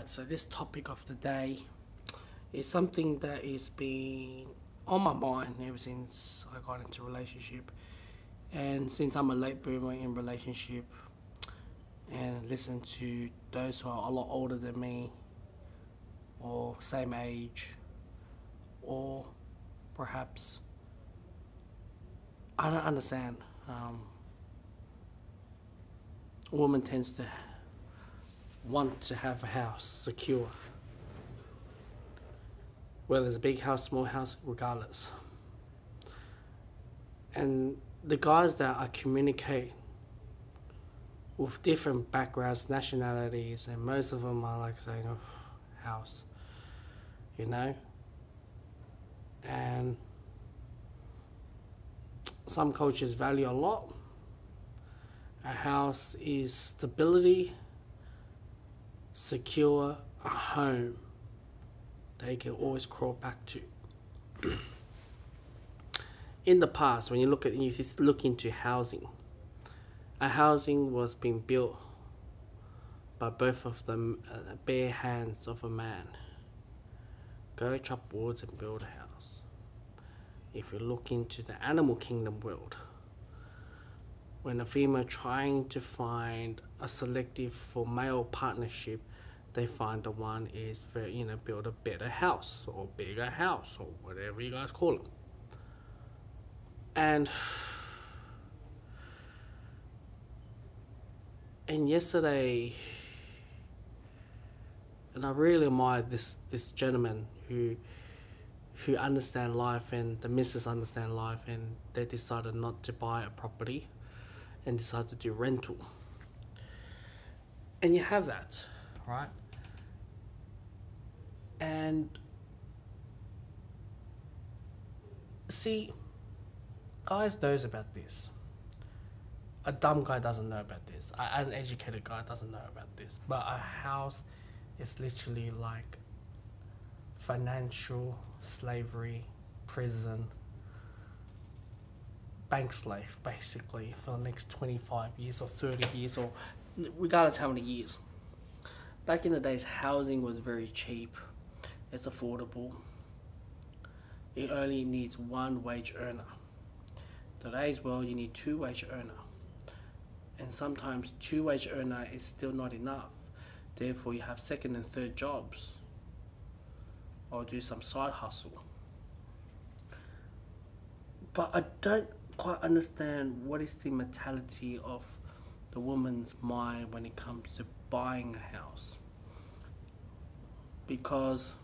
Alright, so this topic of the day is something that has been on my mind ever since I got into a relationship. And since I'm a late boomer in relationship and listen to those who are a lot older than me or same age, or perhaps I don't understand. A woman tends to want to have a house secure, whether it's a big house, small house, regardless. And the guys that I communicate with different backgrounds, nationalities, and most of them are like saying, oh, house, you know? And some cultures value a lot. A house is stability, secure, a home they can always crawl back to. In the past, when you look into housing, a housing was being built by both of them, bare hands of a man. Go chop woods and build a house. If you look into the animal kingdom world, when a female trying to find a selective for male partnership, they find the one is very, build a better house or bigger house or whatever you guys call it. And yesterday, and I really admired this gentleman who understand life, and the missus understand life, and they decided not to buy a property and decided to do rental. And you have that, right? And see, guys knows about this. A dumb guy doesn't know about this. An uneducated guy doesn't know about this. But a house is literally like financial slavery, prison, bank slave, basically, for the next 25 years or 30 years, or regardless how many years. Back in the days, housing was very cheap. It's affordable. It only needs one wage earner. Today's world, you need two wage earner. And sometimes two wage earner is still not enough. Therefore, you have second and third jobs, or do some side hustle. But I don't quite understand what is the mentality of the woman's mind when it comes to buying a house. Because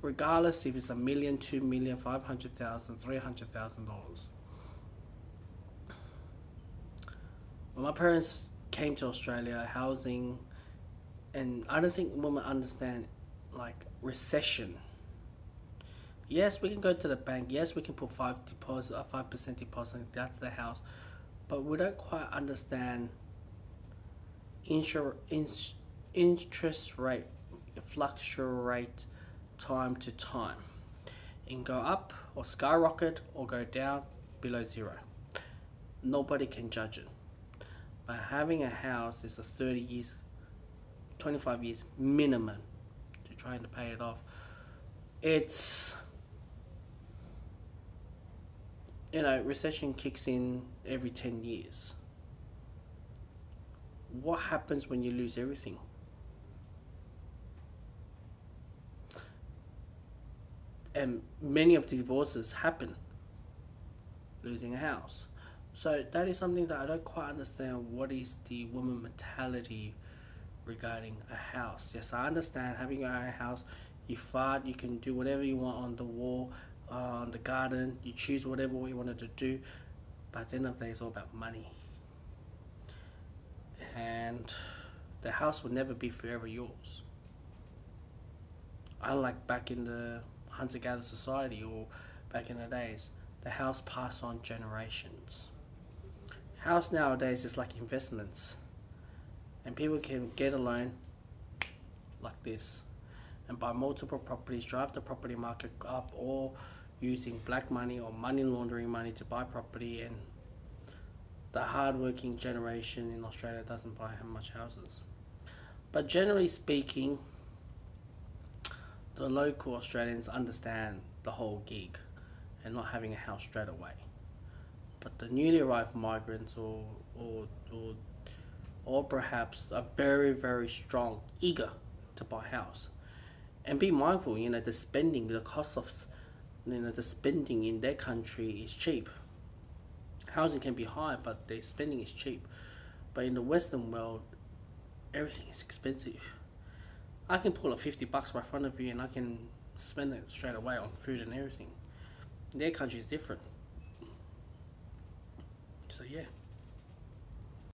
regardless if it's $1 million, $2 million, $500,000, $300,000. When my parents came to Australia, housing, and I don't think women understand like recession. Yes, we can go to the bank. Yes, we can put 5% deposit. That's the house, but we don't quite understand interest rate fluctuate time to time. It can go up or skyrocket or go down below zero. Nobody can judge it. But having a house is a 30 years, 25 years minimum to trying to pay it off. It's, recession kicks in every 10 years. What happens when you lose everything? And many of the divorces happen losing a house. So that is something that I don't quite understand. What is the woman mentality regarding a house? Yes, I understand having your own house. You fart, you can do whatever you want on the wall, on the garden. You choose whatever you wanted to do. But at the end of the day, it's all about money. And the house will never be forever yours. Unlike back in the hunter-gatherer society or back in the days, the house passed on generations. House nowadays is like investments, and people can get a loan like this and buy multiple properties, drive the property market up, or using black money or money laundering money to buy property. And the hard-working generation in Australia doesn't buy much houses. But generally speaking, the local Australians understand the whole gig and not having a house straight away. But the newly arrived migrants or perhaps are very, very strong, eager to buy a house. And be mindful, the spending, the cost of, the spending in their country is cheap. Housing can be high, but their spending is cheap. But in the Western world, everything is expensive. I can pull a $50 right in front of you and I can spend it straight away on food and everything. Their country is different. So yeah.